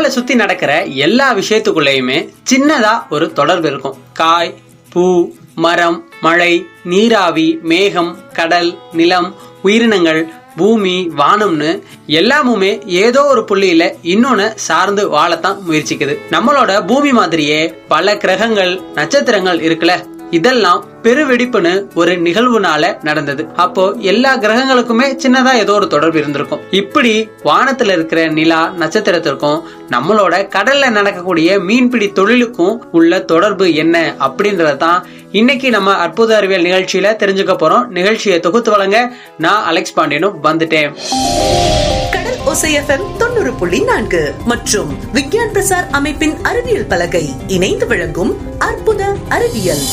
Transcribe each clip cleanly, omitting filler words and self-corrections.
நம்மளை சுத்தி நடக்கிற எல்லா விஷயத்துக்குள்ளயுமே சின்னதா ஒரு தொடர்பு இருக்கும். காய், பூ, மரம், மழை, நீராவி, மேகம், கடல், நிலம், உயிரினங்கள், பூமி, வானம்னு எல்லாமுமே ஏதோ ஒரு புள்ளியில இன்னொன்னு சார்ந்து வாழத்தான் முயற்சிக்குது. நம்மளோட பூமி மாதிரியே பல கிரகங்கள், நட்சத்திரங்கள் இருக்குல்ல, இதெல்லாம் பெருவெடிப்புன்னு ஒரு நிகழ்வுனால நடந்தது. அப்போ எல்லா கிரகங்களுக்குமே சின்னதா ஏதோ ஒரு தொடர்பு இருந்திருக்கும். இப்படி வானத்துல இருக்கிற நிலா, நட்சத்திரத்திற்கும் நம்மளோட கடல்ல நடக்கக்கூடிய மீன்பிடி தொழிலுக்கும் உள்ள தொடர்பு என்ன அப்படின்றதான் இன்னைக்கு நம்ம அற்புத அறிவியல் நிகழ்ச்சியில தெரிஞ்சுக்க போறோம். நிகழ்ச்சியை தொகுத்து வழங்க நான் அலெக்ஸ் பாண்டியனும் வந்துட்டேன். கடல் ஓசை FM 90.4 மற்றும் விஞ்ஞான் பிரசார் அமைப்பின் அறிவியல் பலகை இணைந்து வழங்கும் அற்புத அறிவியல்.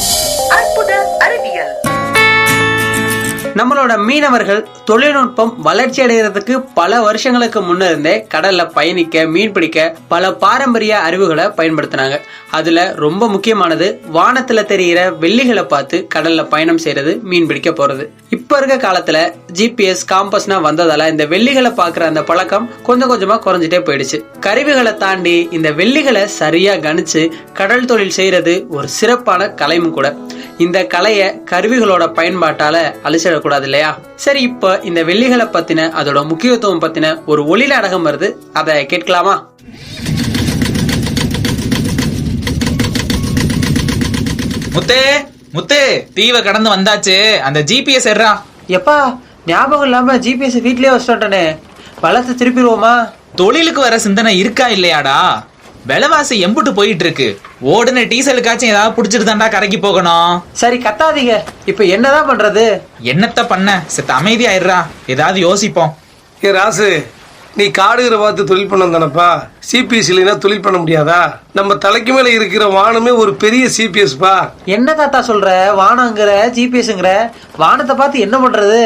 நம்மளோட மீனவர்கள் தொழில்நுட்பம் வளர்ச்சி அடைகிறதுக்கு பல வருஷங்களுக்கு முன்ன இருந்தே கடல்ல பயணிக்க, மீன் பிடிக்க பல பாரம்பரிய அறிவுகளை பயன்படுத்தினாங்க. அதுல ரொம்ப முக்கியமானது வானத்துல தெரிகிற வெள்ளிகளை பார்த்து கடல்ல பயணம் செய்யறது, மீன் பிடிக்க போறது. இப்ப இருக்க காலத்துல GPS, காம்பஸ்னா வந்ததால இந்த வெள்ளிகளை பாக்குற அந்த பழக்கம் கொஞ்சம் கொஞ்சமா குறைஞ்சிட்டே போயிடுச்சு. கருவிகளை தாண்டி இந்த வெள்ளிகளை சரியா கணிச்சு கடல் தொழில் செய்யறது ஒரு சிறப்பான கலையும் கூட. இந்த கலைய கருவிகளோட பயன்பாட்டால அழிச்சிடக்கூடாது இல்லையா? சரி, இப்ப இந்த வெள்ளிகளை பத்தின, அதோட முக்கியத்துவம் பத்தின ஒரு ஒளி நாடகம் வருது, அதை கேட்கலாமா? முத்தே முத்தே, தீவை கடந்து வந்தாச்சு. அந்த GPS எட்ரா. எப்பா, ஞாபகம் இல்லாம GPS வீட்லயே வச்சுட்டோன்னே, வளர்த்து திருப்பிடுவோமா? தொழிலுக்கு வர சிந்தனை இருக்கா இல்லையாடா? விலைவாசி எம்புட்டு போயிட்டு இருக்கு. ஓடுன டீசலுக்காச்சும் ஏதாவது புடிச்சிட்டு தாண்டா கரைக்கு போகணும். சரி கத்தாதீங்க, இப்ப என்னதான் பண்றது? என்னத்த பண்ண, செத்த அமைதியாயிடுறா, ஏதாவது யோசிப்போம். ஏ ராசு, நீ காடுகிற பார்த்து தொழில் பண்ண தானப்பா. சிபிஎஸ் இல்லைன்னா தொழில் பண்ண முடியாதா? நம்ம தலைக்கு மேல இருக்கிற வானமே ஒரு பெரிய சிபிஎஸ் பா. என்ன தாத்தா சொல்ற? வானங்கிற ஜிபிஎஸ்ங்கிற, வானத்தை பார்த்து என்ன பண்றது?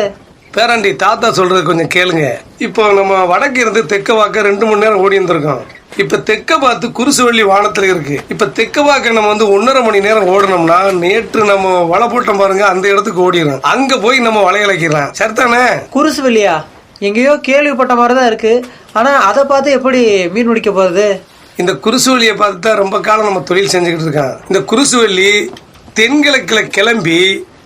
பேராண்டி, தாத்தா சொல்றது கொஞ்சம் கேளுங்க. இப்போ நம்ம வடக்கு இருந்து தெக்க வாக்க 2 மணி நேரம் ஓடி இருந்திருக்கோம். இப்ப தெக்க பார்த்து குருசுவள்ளி வானத்துல இருக்கு. இப்ப தெக்க பார்க்க நம்ம 1.5 மணி நேரம் ஓடணும்னா, நேற்று நம்ம வலை போட்டோம் பாருங்க, அந்த இடத்துக்கு ஓடிடும். அங்க போய் நம்ம வலை இழக்கிறோம். சரிதானே? குருசுவள்ளியா? எங்கேயோ கேள்விப்பட்ட மாதிரிதான் இருக்கு. ஆனா அதை பார்த்து எப்படி மீன் பிடிக்க போறது? இந்த குருசுவள்ளியை பார்த்து தான் ரொம்ப காலம் நம்ம தொழில் செஞ்சுக்கிட்டு இருக்கோம். இந்த குருசுவள்ளி தென்கிழக்குல கிளம்பி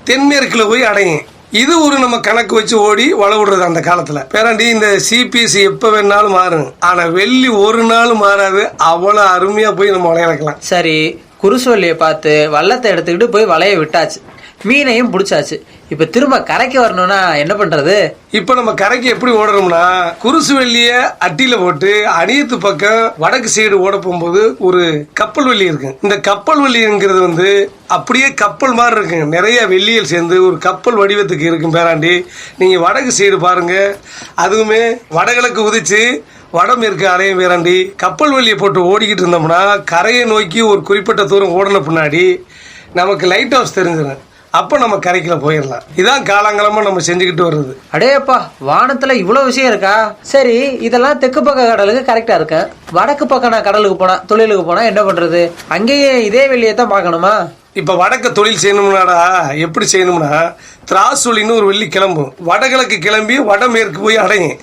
தென்மேற்குல போய் அடையும். இது ஒரு நம்ம கணக்கு வச்சு ஓடி வள விடுறது அந்த காலத்துல. பேராண்டி, இந்த சிபிஎஸ் எப்ப வேணாலும் மாறும், ஆனா வெள்ளி ஒரு நாள் மாறாது. அவ்வளவு அருமையா போய் நம்ம வளைய வைக்கலாம். சரி, குருசுவள்ளியை பார்த்து வள்ளத்தை எடுத்துக்கிட்டு போய் வளைய விட்டாச்சு, மீனையும் பிடிச்சாச்சு. இப்ப திரும்ப கரைக்கு வரணும்னா என்ன பண்றது? இப்ப நம்ம கரைக்கு எப்படி ஓடணும்னா, குருசுவள்ளிய அட்டியில போட்டு அணியத்து பக்கம் வடக்கு சைடு ஓட போகும்போது ஒரு கப்பல் வெள்ளி இருக்கு. இந்த கப்பல் வெள்ளிங்கிறது அப்படியே கப்பல் மாதிரி இருக்கு. நிறைய வெள்ளியல் சேர்ந்து ஒரு கப்பல் வடிவத்துக்கு இருக்கும். பேராண்டி, நீங்க வடக்கு சைடு பாருங்க, அதுவுமே வடகிழக்கு உதிச்சு வடமேற்கு அலையும். பேராண்டி, கப்பல் வெள்ளியை போட்டு ஓடிக்கிட்டு இருந்தோம்னா கரையை நோக்கி ஒரு குறிப்பிட்ட தூரம் ஓடின பின்னாடி நமக்கு லைட் ஹவுஸ் தெரிஞ்சிடும். அப்ப நம்ம கரைக்குள்ள போயிடலாம். இதான் காலங்காலமா நம்ம செஞ்சுக்கிட்டு வருது. அடேப்பா, வானத்துல இவ்வளவு விஷயம் இருக்கா? சரி, இதெல்லாம் தெற்கு பக்க கடலுக்கு கரெக்டா இருக்கு. வடக்கு பக்கம் நான் கடலுக்கு போனா, தொழிலுக்கு போனா என்ன பண்றது? அங்கேயே இதே வெளியே தான் பார்க்கணுமா? இப்ப வடக்க தொழில் செய்யணும்னாடா எப்படி செய்யணும்னா, திராசுலின்னு ஒரு வெள்ளி கிளம்பும். வடகிழக்கு கிளம்பி வடமேற்கு போய் அடையும்.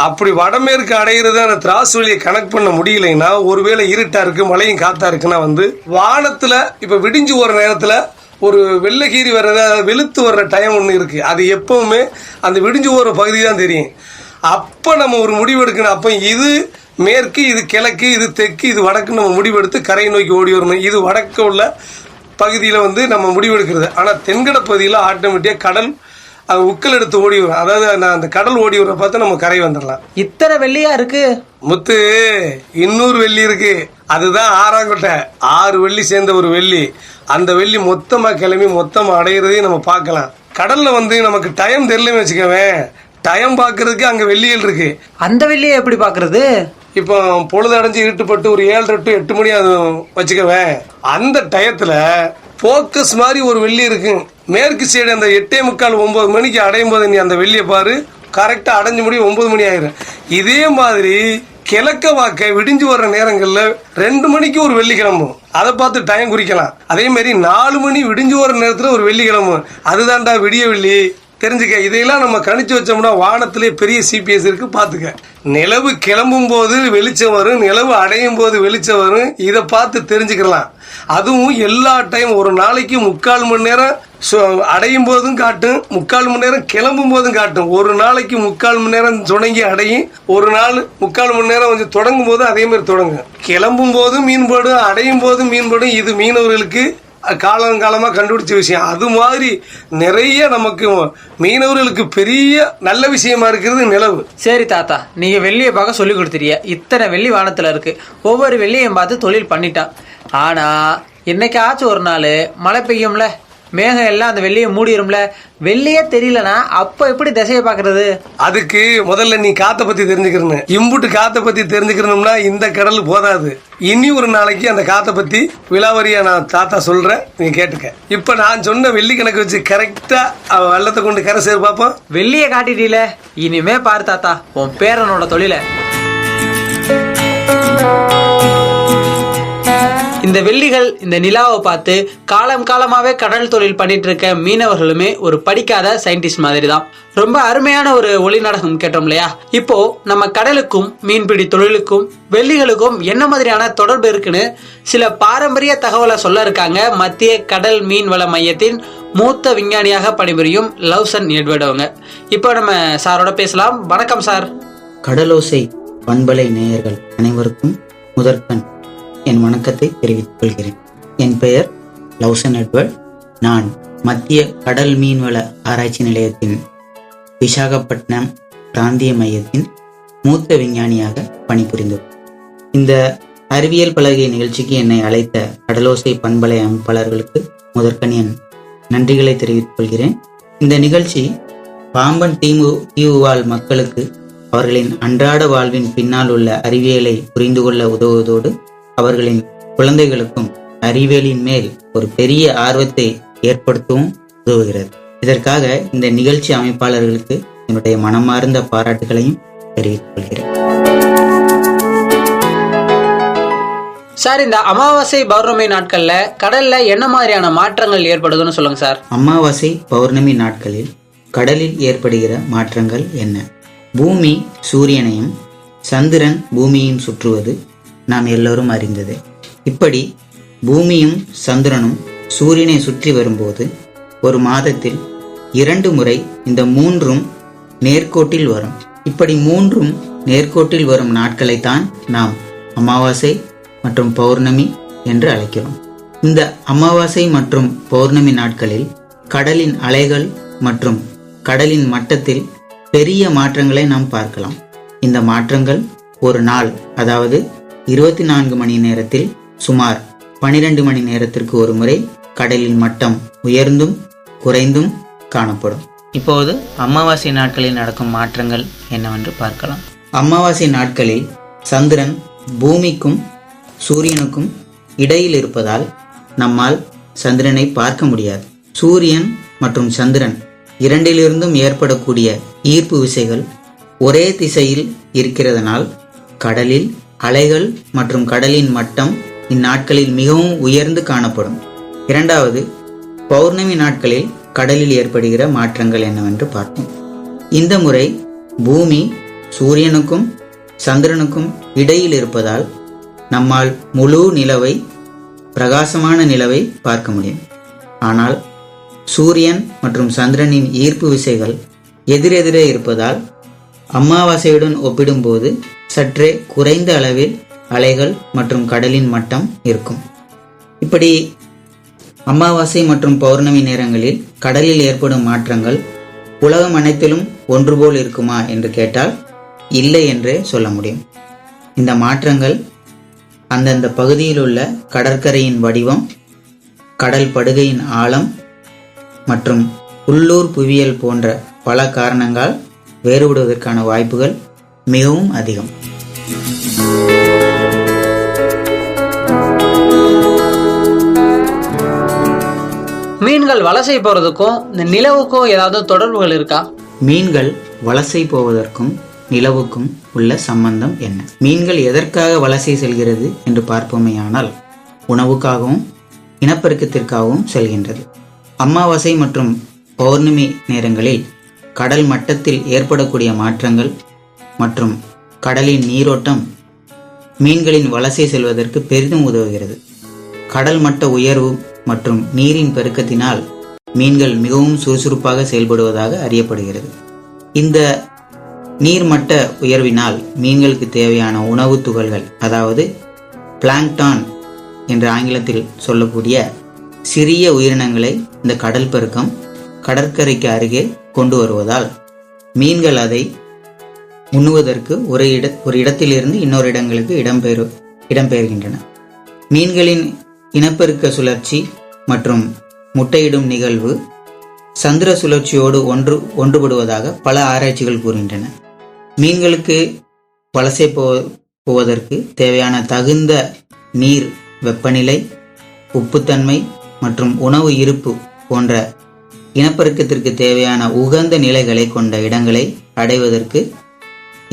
அப்படி வடமேற்கு அடையிறது அந்த திராசுலியை கனெக்ட் பண்ண முடியலைன்னா, ஒருவேளை இருட்டா இருக்கு, மழையும் காத்தா இருக்குன்னா வானத்துல இப்ப விடிஞ்சு ஒரு நேரத்துல ஒரு வெள்ளகீரி வர்றது, வெளுத்து வர்ற டைம் ஒன்று இருக்கு. அது எப்பவுமே அந்த விடிஞ்சு போற பகுதி தான் தெரியும். அப்ப நம்ம ஒரு முடிவு எடுக்கணும். அப்ப இது மேற்கு, இது கிழக்கு, இது தெற்கு, இது வடக்கு நம்ம முடிவெடுத்து கரையை நோக்கி ஓடி வரணும். இது வடக்கு உள்ள பகுதியில நம்ம முடிவெடுக்கிறது. ஆனா தென்கட பகுதியில் ஆட்டோமேட்டிக்கா கடல் அது உக்கல் எடுத்து ஓடி வரும். அதாவது அந்த கடல் ஓடி வர பார்த்து நம்ம கரை வந்துடலாம். இத்தனை வெள்ளியா இருக்கு முத்து. இன்னொரு வெள்ளி இருக்கு, அதுதான் ஆறாங்கொட்டை. 6 வெள்ளி சேர்ந்த ஒரு வெள்ளி. அந்த வெள்ளி மொத்தமா கிளம்பி மொத்தமா அடையிறதையும் நம்ம பார்க்கலாம். கடல்ல நமக்கு டைம் தெரியலன்னு வச்சுக்கவேன், டைம் பாக்குறதுக்கு அங்க வெள்ளிகள் இருக்கு. அந்த வெள்ளியை எப்படி பாக்குறது? இப்போ பொழுது அடைஞ்சு இருட்டுப்பட்டு ஒரு 7 to 8 மணி அது வச்சுக்கவேன். அந்த டயத்துல போக்கஸ் மாதிரி ஒரு வெள்ளி இருக்கு. மேற்கு சைடு அந்த 8:45 9 மணிக்கு அடையும் போது நீ அந்த வெள்ளியை பாரு, கரெக்டா அடைஞ்சு முடியும் 9 மணி ஆயிரும். இதே மாதிரி கிழக்க வாக்க விடிஞ்சு வர்ற நேரங்கள்ல 2 மணிக்கு ஒரு வெள்ளி கிளம்பும். அதை பார்த்து டைம் குறிக்கலாம். அதே மாதிரி 4 மணி விடிஞ்சு வர நேரத்துல ஒரு வெள்ளி கிளம்பும். அதுதான்டா விடிய வெள்ளி. தெரிஞ்சுக்க. இதையெல்லாம் நம்ம கணிச்சு வச்சோம்னா வானத்திலே பெரிய சிபிஎஸ் இருக்கு, பாத்துக்க. நிலவு கிளம்பும் போது வெளிச்சம் வரும், நிலவு அடையும் போது வெளிச்சம் வரும். இதை பார்த்து தெரிஞ்சுக்கலாம். அதுவும் எல்லா டைம் ஒரு நாளைக்கு 3/4 மணி நேரம் அடையும் போதும் காட்டும், 3/4 மணி நேரம் கிளம்பும் போதும் காட்டும். ஒரு நாளைக்கு 3/4 மணி நேரம் தொடங்கி அடையும், ஒரு நாள் 3/4 மணி நேரம் கொஞ்சம் தொடங்கும் போது அதே மாதிரி தொடங்கும். கிளம்பும் போதும் மீன்படும், அடையும் போதும் மீன்படும். இது மீனவர்களுக்கு காலங்காலமாக கண்டுபிடிச்ச விஷயம். அது மாதிரி நிறைய நமக்கு மீனவர்களுக்கு பெரிய நல்ல விஷயமா இருக்கிறது நிலவு. சரி தாத்தா, நீங்க வெள்ளியை பார்க்க சொல்லி கொடுத்துறிய. இத்தனை வெள்ளி வானத்துல இருக்கு, ஒவ்வொரு வெள்ளியையும் பார்த்து தொழில் பண்ணிட்டான். ஆனா என்னைக்காச்சும் ஒரு நாள் மழை பெய்யும்ல, மேகம் எல்லாம் அந்த வெள்ளியை மூடிடும்ல, வெள்ளியே தெரியலனா அப்ப எப்படி திசையை பாக்குறது? அதுக்கு முதல்ல நீ காத்த பத்தி தெரிஞ்சுக்கணும். இம்புட்டு காத்த பத்தி தெரிஞ்சுக்கணும்னா இந்த கடல் போதாது. இனி ஒரு நாளைக்கு அந்த காத்த பத்தி விலாவரியா நான் தாத்தா சொல்றேன், நீ கேட்டுக்க. இப்ப நான் சொன்ன வெள்ளி கணக்கு வச்சு கரெக்டா வெள்ளத்தை கொண்டு கரை சேர் பாப்போம். வெள்ளியை காட்டிட்டீல, இனிமே பாரு தாத்தா உன் பேரனோட தொழில. இந்த வெள்ளிகள் இந்த நிலாவை பார்த்து காலமாவே கடல் தொழில் பண்ணிட்டு இருக்க மீனவர்களுமே ஒரு படிக்காத சயின்டிஸ்ட் மாதிரி தான். ரொம்ப அருமையான ஒரு ஒளி நாடகம் கேட்டோம் இல்லையா? இப்போ நம்ம கடலுக்கும் மீன்பிடி தொழிலுக்கும் வெள்ளிகளுக்கும் என்ன மாதிரியான தொடர்பு இருக்குன்னு சில பாரம்பரிய தகவலை சொல்ல இருக்காங்க மத்திய கடல் மீன்வள மையத்தின் மூத்த விஞ்ஞானியாக பணிபுரியும் லவ்சன் எட்வர்ட் அவங்க. இப்போ நம்ம சாரோட பேசலாம். வணக்கம் சார். கடலோசை பண்பலை நேயர்கள் அனைவருக்கும் முதற்கண் என் வணக்கத்தை தெரிவித்துக் கொள்கிறேன். என் பெயர் லவ்சன் எட்வர்ட். நான் மத்திய கடல் மீன்வள ஆராய்ச்சி நிலையத்தின் விசாகப்பட்டினம் பிராந்திய மையத்தின் மூத்த விஞ்ஞானியாக பணிபுரிந்தோம். இந்த அறிவியல் பலகை நிகழ்ச்சிக்கு என்னை அழைத்த கடலோசை பண்பலை அமைப்பாளர்களுக்கு முதற்கண் என் நன்றிகளை தெரிவித்துக் கொள்கிறேன். இந்த நிகழ்ச்சி பாம்பன் தீவு வாழ் மக்களுக்கு அவர்களின் அன்றாட வாழ்வின் பின்னால் உள்ள அறிவியலை புரிந்து கொள்ள உதவுவதோடு அவர்களின் குழந்தைகளுக்கும் அறிவியலின் மேல் ஒரு பெரிய ஆர்வத்தை ஏற்படுத்தவும் உதவுகிறது. இதற்காக இந்த நிகழ்ச்சி அமைப்பாளர்களுக்கு என்னுடைய மனமார்ந்த பாராட்டுகளையும் தெரிவித்துக் கொள்கிறேன். சார், இந்த அமாவாசை பௌர்ணமி நாட்கள்ல கடல்ல என்ன மாதிரியான மாற்றங்கள் ஏற்படுதுன்னு சொல்லுங்க சார். அமாவாசை பௌர்ணமி நாட்களில் கடலில் ஏற்படுகிற மாற்றங்கள் என்ன? பூமி சூரியனையும் சந்திரன் பூமியையும் சுற்றுவது நாம் எல்லோரும் அறிந்தது. இப்படி பூமியும் சந்திரனும் சூரியனை சுற்றி வரும்போது ஒரு மாதத்தில் 2 முறை இந்த 3ம் நேர்கோட்டில் வரும். இப்படி 3ம் நேர்கோட்டில் வரும் நாட்களைத்தான் நாம் அமாவாசை மற்றும் பௌர்ணமி என்று அழைக்கிறோம். இந்த அமாவாசை மற்றும் பௌர்ணமி நாட்களில் கடலின் அலைகள் மற்றும் கடலின் மட்டத்தில் பெரிய மாற்றங்களை நாம் பார்க்கலாம். இந்த மாற்றங்கள் ஒரு நாள், அதாவது 24 மணி நேரத்தில் சுமார் 12 மணி நேரத்திற்கு ஒரு முறை கடலின் மட்டம் உயர்ந்தும் குறைந்தும் காணப்படும். இப்போது அமாவாசை நாட்களில் நடக்கும் மாற்றங்கள் என்னவென்று பார்க்கலாம். அமாவாசை நாட்களில் சந்திரன் பூமிக்கும் சூரியனுக்கும் இடையில் இருப்பதால் நம்மால் சந்திரனை பார்க்க முடியாது. சூரியன் மற்றும் சந்திரன் இரண்டிலிருந்தும் ஏற்படக்கூடிய ஈர்ப்பு விசைகள் ஒரே திசையில் இருக்கிறதனால் கடலில் அலைகள் மற்றும் கடலின் மட்டம் இந்நாட்களில் மிகவும் உயர்ந்து காணப்படும். இரண்டாவது, பௌர்ணமி நாட்களில் கடலில் ஏற்படுகிற மாற்றங்கள் என்னவென்று பார்ப்போம். இந்த முறை பூமி சூரியனுக்கும் சந்திரனுக்கும் இடையில் இருப்பதால் நம்மால் முழு நிலவை, பிரகாசமான நிலவை பார்க்க முடியும். ஆனால் சூரியன் மற்றும் சந்திரனின் ஈர்ப்பு விசைகள் எதிரெதிரே இருப்பதால் அமாவாசையுடன் ஒப்பிடும்போது சற்றே குறைந்த அளவில் அலைகள் மற்றும் கடலின் மட்டம் இருக்கும். இப்படி அமாவாசை மற்றும் பௌர்ணமி நேரங்களில் கடலில் ஏற்படும் மாற்றங்கள் உலகம் அனைத்திலும் ஒன்றுபோல் இருக்குமா என்று கேட்டால் இல்லை என்றே சொல்ல முடியும். இந்த மாற்றங்கள் அந்தந்த பகுதியில் உள்ள கடற்கரையின் வடிவம், கடல் படுகையின் ஆழம் மற்றும் உள்ளூர் புவியியல் போன்ற பல காரணங்களால் வேறுபடுவதற்கான வாய்ப்புகள் மிகவும் அதிகம். மீன்கள் வலசை போறதுக்கும் இந்த நிலவுக்கும் ஏதாவது தொடர்புகள் இருக்கா? மீன்கள் வலசை போவதற்கும் நிலவுக்கும் உள்ள சம்பந்தம் என்ன? மீன்கள் எதற்காக வலசை செல்கிறது என்று பார்ப்போமேயானால் உணவுக்காகவும் இனப்பெருக்கத்திற்காகவும் செல்கின்றது. அமாவாசை மற்றும் பௌர்ணமி நேரங்களில் கடல் மட்டத்தில் ஏற்படக்கூடிய மாற்றங்கள் மற்றும் கடலின் நீரோட்டம் மீன்களின் வலசை செல்வதற்கு பெரிதும் உதவுகிறது. கடல் மட்ட உயர்வு மற்றும் நீரின் பெருக்கத்தினால் மீன்கள் மிகவும் சுறுசுறுப்பாக செயல்படுவதாக அறியப்படுகிறது. இந்த நீர்மட்ட உயர்வினால் மீன்களுக்கு தேவையான உணவு துகள்கள், அதாவது பிளாங்டான் என்ற ஆங்கிலத்தில் சொல்லக்கூடிய சிறிய உயிரினங்களை இந்த கடல் பெருக்கம் கடற்கரைக்கு அருகே கொண்டு வருவதால் மீன்கள் அதை உண்ணுவதற்கு ஒரு இடத்திலிருந்து இன்னொரு இடங்களுக்கு இடம்பெயர்கின்றன. மீன்களின் இனப்பெருக்க சுழற்சி மற்றும் முட்டையிடும் நிகழ்வு சந்திர சுழற்சியோடு ஒன்றுபடுவதாக பல ஆராய்ச்சிகள் கூறுகின்றன. மீன்களுக்கு வலசை போவதற்கு தேவையான தகுந்த நீர், வெப்பநிலை, உப்புத்தன்மை மற்றும் உணவு இருப்பு போன்ற இனப்பெருக்கத்திற்கு தேவையான உகந்த நிலைகளை கொண்ட இடங்களை அடைவதற்கு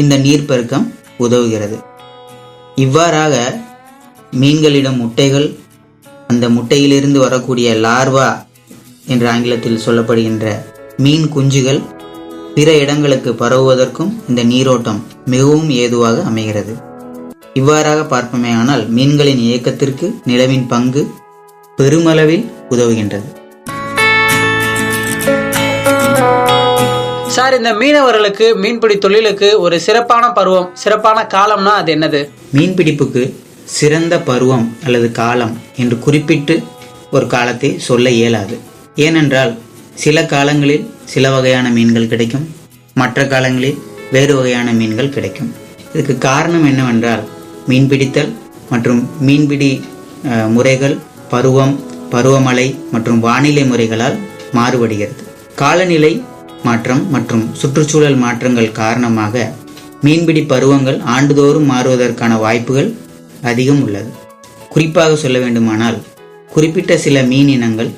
இந்த நீர்ப்பெருக்கம் உதவுகிறது. இவ்வாறாக மீன்களிடம் முட்டைகள், அந்த முட்டையிலிருந்து வரக்கூடிய லார்வா என்ற ஆங்கிலத்தில் சொல்லப்படுகின்ற மீன் குஞ்சுகள் பிற இடங்களுக்கு பரவுவதற்கும் இந்த நீரோட்டம் மிகவும் ஏதுவாக அமைகிறது. இவ்வாறாக பார்ப்போமேயானால் மீன்களின் இயக்கத்திற்கு நிலவின் பங்கு பெருமளவில் உதவுகின்றது. சார், இந்த மீனவர்களுக்கு மீன்பிடி தொழிலுக்கு ஒரு சிறப்பான பருவம், சிறப்பான காலம்னா அது என்னது? மீன்பிடிப்புக்கு சிறந்த பருவம் அல்லது காலம் என்று குறிப்பிட்டு ஒரு காலத்தை சொல்ல இயலாது. ஏனென்றால் சில காலங்களில் சில வகையான மீன்கள் கிடைக்கும், மற்ற காலங்களில் வேறு வகையான மீன்கள் கிடைக்கும். இதுக்கு காரணம் என்னவென்றால் மீன்பிடித்தல் மற்றும் மீன்பிடி முறைகள் பருவம், பருவமழை மற்றும் வானிலை முறைகளால் மாறுபடுகிறது. காலநிலை மாற்றம் மற்றும் சுற்றுச்சூழல் மாற்றங்கள் காரணமாக மீன்பிடி பருவங்கள் ஆண்டுதோறும் மாறுவதற்கான வாய்ப்புகள் அதிகம் உள்ளது. குறிப்பாக சொல்ல வேண்டுமானால் குறிப்பிட்ட சில மீன் இனங்கள்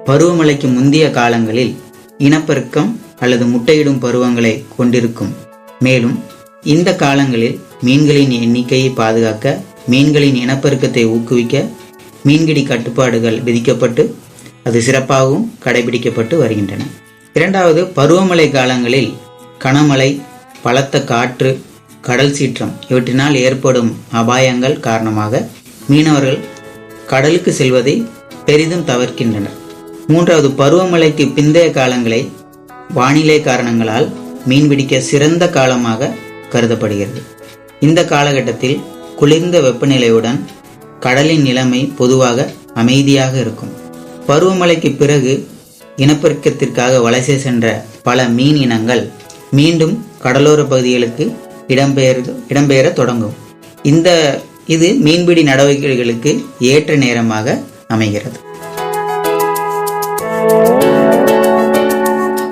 பருவமழைக்கு முந்தைய காலங்களில் இனப்பெருக்கம் அல்லது முட்டையிடும் பருவங்களை கொண்டிருக்கும். மேலும் இந்த காலங்களில் மீன்களின் எண்ணிக்கையை பாதுகாக்க, மீன்களின் இனப்பெருக்கத்தை ஊக்குவிக்க மீன்பிடி கட்டுப்பாடுகள் விதிக்கப்பட்டு அது சிறப்பாகவும் கடைபிடிக்கப்பட்டு வருகின்றன. இரண்டாவது, பருவமழை காலங்களில் கனமழை, பலத்த காற்று, கடல் சீற்றம் இவற்றினால் ஏற்படும் அபாயங்கள் காரணமாக மீனவர்கள் கடலுக்கு செல்வதை பெரிதும் தவிர்க்கின்றனர். மூன்றாவது, பருவமழைக்கு பிந்தைய காலங்களை வானிலை காரணங்களால் மீன்பிடிக்க சிறந்த காலமாக கருதப்படுகிறது. இந்த காலகட்டத்தில் குளிர்ந்த வெப்பநிலையுடன் கடலின் நிலைமை பொதுவாக அமைதியாக இருக்கும். பருவமழைக்கு பிறகு இனப்பெருக்கத்திற்காக வலசை சென்ற பல மீன் இனங்கள் மீண்டும் கடலோர பகுதிகளுக்கு இடம்பெயர தொடங்கும். இது மீன்பிடி நடவடிக்கைகளுக்கு ஏற்ற நேரமாக அமைகிறது.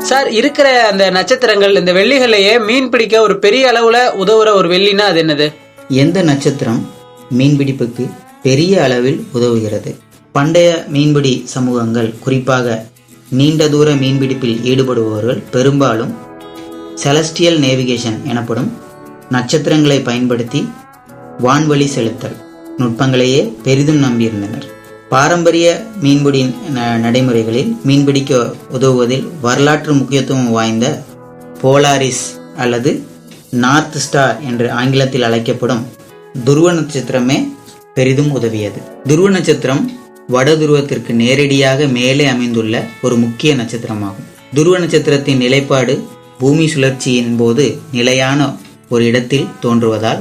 சார், இருக்கிற அந்த நட்சத்திரங்கள், இந்த வெள்ளிகளையே மீன் பிடிக்க ஒரு பெரிய அளவுல உதவுற ஒரு வெள்ளினா அது என்னது? எந்த நட்சத்திரம் மீன்பிடிப்புக்கு பெரிய அளவில் உதவுகிறது? பண்டைய மீன்பிடி சமூகங்கள், குறிப்பாக நீண்ட தூர மீன்பிடிப்பில் ஈடுபடுபவர்கள் பெரும்பாலும் செலஸ்டியல் நேவிகேஷன் எனப்படும் நட்சத்திரங்களை பயன்படுத்தி வான்வழி செலுத்தல் நுட்பங்களையே பெரிதும் நம்பியிருந்தனர். பாரம்பரிய மீன்பிடி நடைமுறைகளில் மீன்பிடிக்க உதவுவதில் வரலாற்று முக்கியத்துவம் வாய்ந்த போலாரிஸ் அல்லது நார்த் ஸ்டார் என்று ஆங்கிலத்தில் அழைக்கப்படும் துருவ நட்சத்திரமே பெரிதும் உதவியது. துருவ நட்சத்திரம் வட துருவத்திற்கு நேரடியாக மேலே அமைந்துள்ள ஒரு முக்கிய நட்சத்திரமாகும். துருவ நட்சத்திரத்தின் நிலைப்பாடு பூமி சுழற்சியின் போது நிலையான ஒரு இடத்தில் தோன்றுவதால்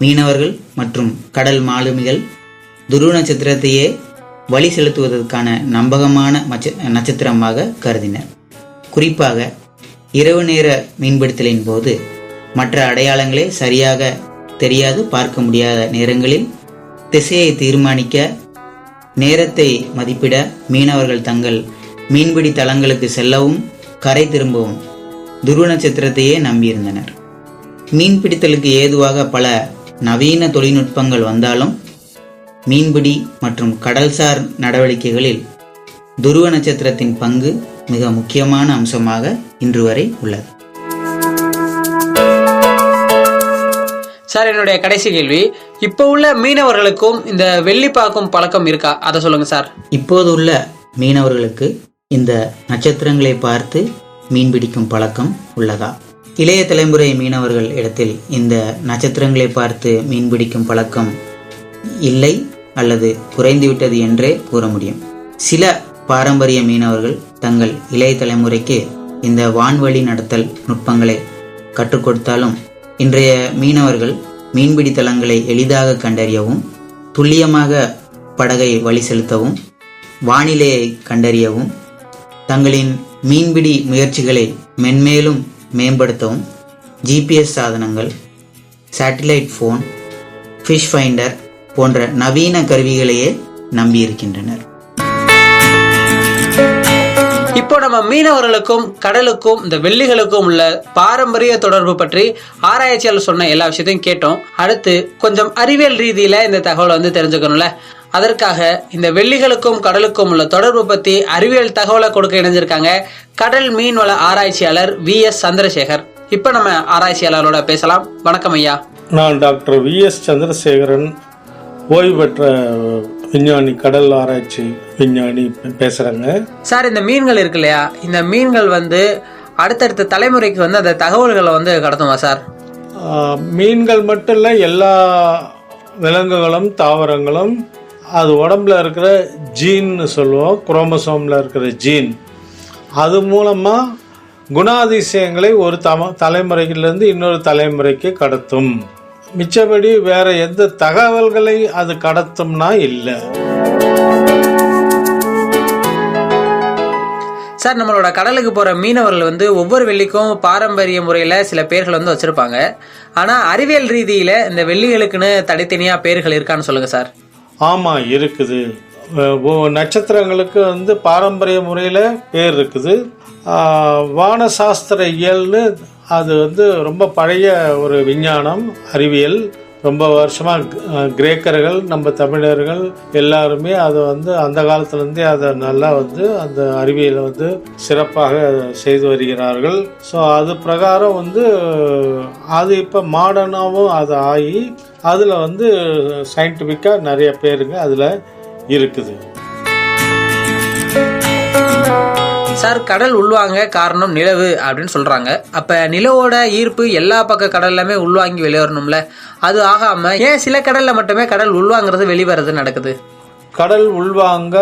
மீனவர்கள் மற்றும் கடல் மாலுமிகள் துருவ நட்சத்திரத்தையே வழி செலுத்துவதற்கான நம்பகமான நட்சத்திரமாக கருதினர். குறிப்பாக இரவு நேர மீன்பிடித்தலின் போது மற்ற அடையாளங்களே சரியாக தெரியாது பார்க்க முடியாத நேரங்களில் திசையை தீர்மானிக்க, நேரத்தை மதிப்பிட மீனவர்கள் தங்கள் மீன்பிடி தளங்களுக்கு செல்லவும் கரை திரும்பவும் துருவ நட்சத்திரத்தையே நம்பியிருந்தனர். மீன்பிடித்தலுக்கு ஏதுவாக பல நவீன தொழில்நுட்பங்கள் வந்தாலும் மீன்பிடி மற்றும் கடல்சார் நடவடிக்கைகளில் துருவ நட்சத்திரத்தின் பங்கு மிக முக்கியமான அம்சமாக இன்று வரை உள்ளது. சார், என்னுடைய கடைசி கேள்வி, இப்போ உள்ள மீனவர்களுக்கும் இந்த வெள்ளி பார்க்கும் பழக்கம் இருக்கா? அதை சொல்லுங்க சார். இப்போது உள்ள மீனவர்களுக்கு இந்த நட்சத்திரங்களை பார்த்து மீன்பிடிக்கும் பழக்கம் உள்ளதா? இளைய தலைமுறை மீனவர்கள் இடத்தில் இந்த நட்சத்திரங்களை பார்த்து மீன்பிடிக்கும் பழக்கம் இல்லை அல்லது குறைந்துவிட்டது என்றே கூற முடியும். சில பாரம்பரிய மீனவர்கள் தங்கள் இளைய தலைமுறைக்கு இந்த வான்வழி நடத்தல் நுட்பங்களை கற்றுக் கொடுத்தாலும் இன்றைய மீனவர்கள் மீன்பிடி தளங்களை எளிதாக கண்டறியவும், துல்லியமாக படகை வழி செலுத்தவும், வானிலையை கண்டறியவும், தங்களின் மீன்பிடி முயற்சிகளை மென்மேலும் மேம்படுத்தவும் ஜிபிஎஸ் சாதனங்கள், சேட்டிலைட் ஃபோன், ஃபிஷ் ஃபைண்டர் போன்ற நவீன கருவிகளையே நம்பியிருக்கின்றனர். இப்போ நம்ம மீனவர்களுக்கும் கடலுக்கும் இந்த வெள்ளிகளுக்கும் உள்ள பாரம்பரிய தொடர்பு பற்றி ஆராய்ச்சியாளர் சொன்ன எல்லா விஷயத்தையும் கேட்டோம். அடுத்து கொஞ்சம் அறிவியல் ரீதியில இந்த தகவலை வந்து தெரிஞ்சுக்கணும்ல. அதற்காக இந்த வெள்ளிகளுக்கும் கடலுக்கும் உள்ள தொடர்பு பத்தி அறிவியல் தகவலை கொடுக்க இணைஞ்சிருக்காங்க கடல் மீன்வள ஆராய்ச்சியாளர் VS சந்திரசேகர். இப்ப நம்ம ஆராய்ச்சியாளரோட பேசலாம். வணக்கம் ஐயா. நான் டாக்டர் VS சந்திரசேகரன், ஓய்வு பெற்ற விஞ்ஞானி, கடல் ஆராய்ச்சி விஞ்ஞானி பேசுகிறேங்க. சார், இந்த மீன்கள் இருக்கு இல்லையா, இந்த மீன்கள் வந்து அடுத்தடுத்த தலைமுறைக்கு வந்து அந்த தகவல்களை வந்து கடத்துமா சார்? மீன்கள் மட்டும் இல்லை, எல்லா விலங்குகளும் தாவரங்களும் அது உடம்புல இருக்கிற ஜீன்னு சொல்லுவோம், குரோமோசோமில் இருக்கிற ஜீன், அது மூலமாக குணாதிசயங்களை ஒரு தலைமுறையிலிருந்து இன்னொரு தலைமுறைக்கு கடத்தும். மிச்சபடி வேற எந்த தகவல்களை அது கடத்தும்னா இல்லை. சார், நம்மளோட கடலுக்கு போற மீனவர்கள் வந்து ஒவ்வொரு வெள்ளிக்கும் பாரம்பரிய முறையில சில பேர்கள் வந்து வச்சிருப்பாங்க. ஆனா அறிவியல் ரீதியில இந்த வெள்ளிகளுக்குன்னு தனித்தனியா பேர்கள் இருக்கான்னு சொல்லுங்க சார். ஆமா, இருக்குது. நட்சத்திரங்களுக்கு வந்து பாரம்பரிய முறையில் பேர் இருக்குது. வானசாஸ்திர இயல்னு அது வந்து ரொம்ப பழைய ஒரு விஞ்ஞானம், அறிவியல். ரொம்ப வருஷமாக கிரேக்கர்கள், நம்ம தமிழர்கள் எல்லாருமே அதை வந்து அந்த காலத்துலேருந்தே அதை நல்லா வந்து அந்த அறிவியலை வந்து சிறப்பாக செய்து வருகிறார்கள். ஸோ அது பிரகாரம் வந்து அது இப்போ மாடர்னாகவும் அது ஆகி அதில் வந்து சயின்டிஃபிக்காக நிறைய பேருங்க அதில் இருக்குது. சார், கடல் உள்வாங்க காரணம் நிலவு அப்படின்னு சொல்றாங்க. அப்ப நிலவோட ஈர்ப்பு எல்லா பக்க கடல்லாமே உள்வாங்கி வெளியேறணும்ல, அது ஆகாம ஏன் சில கடல்ல மட்டுமே கடல் உள்வாங்கிறது வெளிவரது நடக்குது? கடல் உள்வாங்க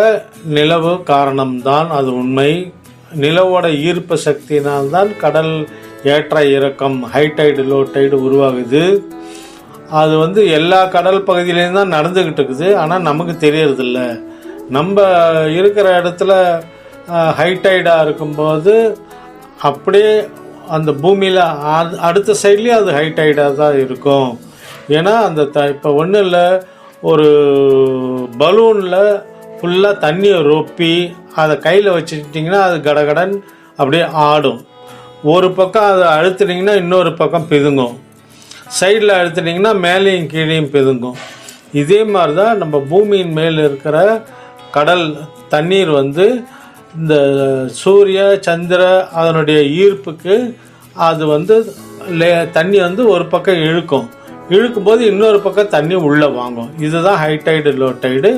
நிலவு காரணம்தான், அது உண்மை. நிலவோட ஈர்ப்பு சக்தியினால்தான் கடல் ஏற்ற இறக்கம், ஹை டைடு லோ டைடு உருவாகுது. அது வந்து எல்லா கடல் பகுதியிலையும் தான் நடந்துக்கிட்டு இருக்குது. ஆனால் நமக்கு தெரியறதில்ல. நம்ம இருக்கிற இடத்துல ஹைடைடாக இருக்கும்போது அப்படியே அந்த பூமியில் அடுத்த சைட்லேயும் அது ஹைடைடாக தான் இருக்கும். ஏன்னா அந்த இப்போ ஒன்றும் இல்லை, ஒரு பலூனில் ஃபுல்லாக தண்ணியை ரொப்பி அதை கையில் வச்சுக்கிட்டிங்கன்னா அது கடகடன் அப்படியே ஆடும். ஒரு பக்கம் அதை அழுத்தினீங்கன்னா இன்னொரு பக்கம் பிதுங்கும், சைடில் அழுத்தினீங்கன்னா மேலேயும் கீழேயும் பிதுங்கும். இதே மாதிரி தான் நம்ம பூமியின் மேல் இருக்கிற கடல் தண்ணீர் வந்து இந்த சூரிய சந்திர அதனுடைய ஈர்ப்புக்கு அது வந்து தண்ணி வந்து ஒரு பக்கம் இழுக்கும்போது இன்னொரு பக்கம் தண்ணி உள்ளே வாங்கும். இதுதான் ஹைடைடு லோ டைடு.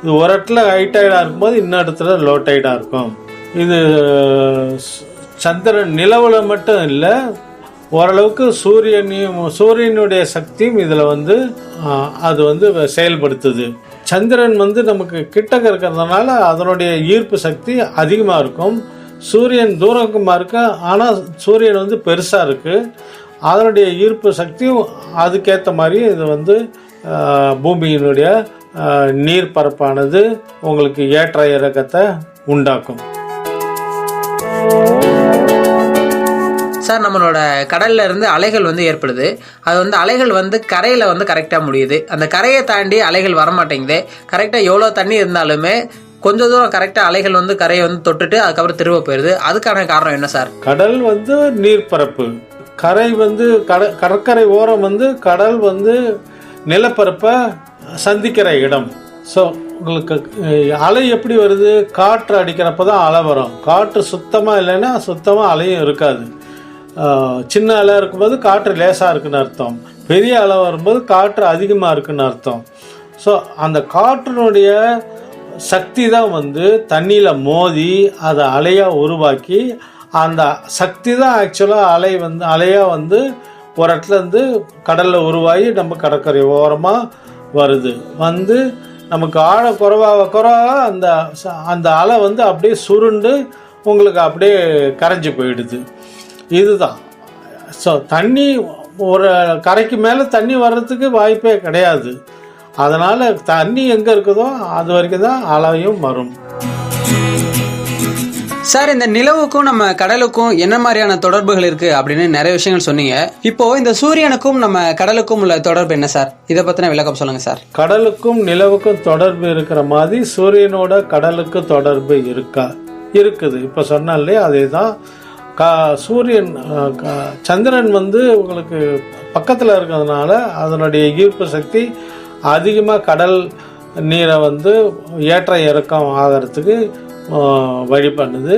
இது ஒரு இடத்துல ஹைடைடாக இருக்கும்போது இன்னொரு இடத்துல லோ டைடாக இருக்கும். இது சந்திரன் நிலவுல மட்டும் இல்லை, ஓரளவுக்கு சூரியனுடைய சக்தியும் இதில் வந்து அது வந்து செயல்படுத்துது. சந்திரன் வந்து நமக்கு கிட்டக்க இருக்கிறதுனால அதனுடைய ஈர்ப்பு சக்தி அதிகமாக இருக்கும். சூரியன் தூரமாக இருக்கு, ஆனால் சூரியன் வந்து பெருசாக இருக்குது. அதனுடைய ஈர்ப்பு சக்தியும் அதுக்கேற்ற மாதிரி இது வந்து பூமியினுடைய நீர்ப்பரப்பானது உங்களுக்கு ஏற்ற இறக்கத்தை உண்டாக்கும். சார், நம்மளோட கடல்ல இருந்து அலைகள் வந்து ஏற்படுது. அது வந்து அலைகள் வந்து கரையில வந்து கரெக்டா முடியுது. அந்த கரையை தாண்டி அலைகள் வரமாட்டேங்குது. கரெக்டா எவ்வளோ தண்ணி இருந்தாலுமே கொஞ்சம் தூரம் கரெக்டா அலைகள் வந்து கரையை வந்து தொட்டுட்டு அதுக்கப்புறம் திரும்ப போயிருது. அதுக்கான காரணம் என்ன சார்? கடல் வந்து நீர்ப்பரப்பு, கரை வந்து கடற்கரை ஓரம் வந்து கடல் வந்து நிலப்பரப்பை சந்திக்கிற இடம். ஸோ உங்களுக்கு அலை எப்படி வருது? காற்று அடிக்கிறப்ப தான் அலை வரும். காற்று சுத்தமாக இல்லைன்னா சுத்தமாக அலையும் இருக்காது. சின்ன அலை இருக்கும்போது காற்று லேசாக இருக்குன்னு அர்த்தம், பெரிய அலை வரும்போது காற்று அதிகமாக இருக்குன்னு அர்த்தம். ஸோ அந்த காற்றினுடைய சக்தி தான் வந்து தண்ணியில் மோதி அதை அலையாக உருவாக்கி அந்த சக்தி தான் ஆக்சுவலாக அலையாக வந்து ஒரு இடத்துல இருந்து கடலில் உருவாகி நம்ம கடற்கரை ஓரமாக வருது. வந்து நமக்கு ஆழ குறைவாக அந்த அலை வந்து அப்படியே சுருண்டு உங்களுக்கு அப்படியே கரைஞ்சி போயிடுது. இதுதான். ஸோ தண்ணி ஒரு கரைக்கு மேலே தண்ணி வர்றதுக்கு வாய்ப்பே கிடையாது. அதனால் தண்ணி எங்கே இருக்குதோ அது வரைக்கும் தான் அலையும் வரும். சார், இந்த நிலவுக்கும் நம்ம கடலுக்கும் என்ன மாதிரியான தொடர்புகள் இருக்கு அப்படின்னு நிறைய விஷயங்கள் சொன்னீங்க. இப்போ இந்த சூரியனுக்கும் நம்ம கடலுக்கும் உள்ள தொடர்பு என்ன சார்? இதை பத்தின விளக்கம் சொல்லுங்க சார். கடலுக்கும் நிலவுக்கும் தொடர்பு இருக்கிற மாதிரி சூரியனோட கடலுக்கு தொடர்பு இருக்குது. இப்போ சொன்ன இல்லையா, அதே தான். சூரியன் சந்திரன் வந்து உங்களுக்கு பக்கத்தில் இருக்கிறதுனால அதனுடைய ஈர்ப்பு சக்தி அதிகமாக கடல் நீரை வந்து ஏற்ற இறக்கம் ஆகிறதுக்கு வழி பண்ணுது.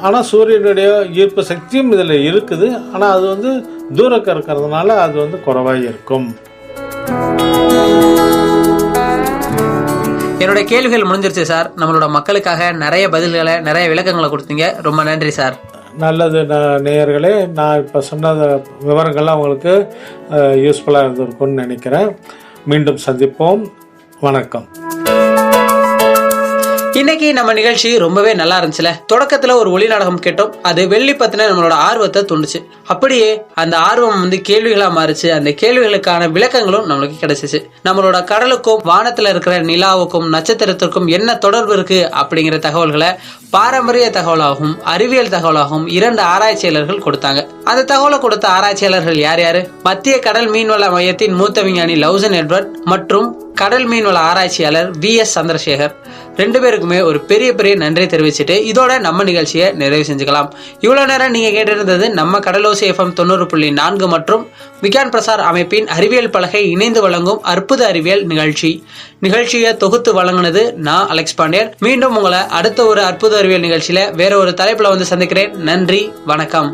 ஆனால் சூரியனுடைய ஈர்ப்பு சக்தியும் இதில் இருக்குது. ஆனால் அது வந்து தூரக்க இருக்கிறதுனால அது வந்து குறைவாக இருக்கும். என்னோட கேள்விகள் முடிஞ்சிருச்சு சார். நம்மளோட மக்களுக்காக நிறைய பதில்களை, நிறைய விளக்கங்களை கொடுத்தீங்க. ரொம்ப நன்றி சார். நல்லது நேயர்களே, நான் இப்போ சொன்ன விவரங்கள்லாம் உங்களுக்கு யூஸ்ஃபுல்லாக இருந்திருக்கும்னு நினைக்கிறேன். மீண்டும் சந்திப்போம். வணக்கம். இன்னைக்கு நம்ம நிகழ்ச்சி ரொம்பவே நல்லா இருந்துச்சுல. தொடக்கத்துல ஒரு ஒளி நாடகம் கேட்டோம். அது வெள்ளி பத்தின நம்மளோட ஆர்வத்தை தூண்டுச்சு. அப்படியே அந்த ஆர்வம் வந்து கேள்விகளா மாறிச்சு. அந்த கேள்விகளுக்கான விளக்கங்களும் நம்மளுக்கு கிடைச்சிச்சு. நம்மளோட கடலுக்கும் வானத்துல இருக்கிற நிலாவுக்கும் நட்சத்திரத்திற்கும் என்ன தொடர்பு இருக்கு அப்படிங்கிற தகவல்களை பாரம்பரிய தகவலாகவும் அறிவியல் தகவலாகவும் 2 ஆராய்ச்சியாளர்கள் கொடுத்தாங்க. அந்த தகவலை கொடுத்த ஆராய்ச்சியாளர்கள் யார் யாரு? மத்திய கடல் மீன்வள மையத்தின் மூத்த விஞ்ஞானி லவுசன் எட்வர்ட் மற்றும் கடல் மீன்வள ஆராய்ச்சியாளர் VS சந்திரசேகர். 2 பேருக்குமே ஒரு பெரிய நன்றி தெரிவிச்சுட்டு இதோட நம்ம நிகழ்ச்சியை நிறைவு செஞ்சுக்கலாம். இவ்வளவு நேரம் நீங்க கேட்டிருந்தது நம்ம கடலோசை FM 90.4 மற்றும் விஞ்ஞான் பிரசார் அமைப்பின் அறிவியல் பலகை இணைந்து வழங்கும் அற்புத அறிவியல் நிகழ்ச்சியை தொகுத்து வழங்கினது நான் அலெக்ஸ் பாண்டியன். மீண்டும் உங்களை அடுத்த ஒரு அற்புத அறிவியல் நிகழ்ச்சியில வேற ஒரு தலைப்புல வந்து சந்திக்கிறேன். நன்றி, வணக்கம்.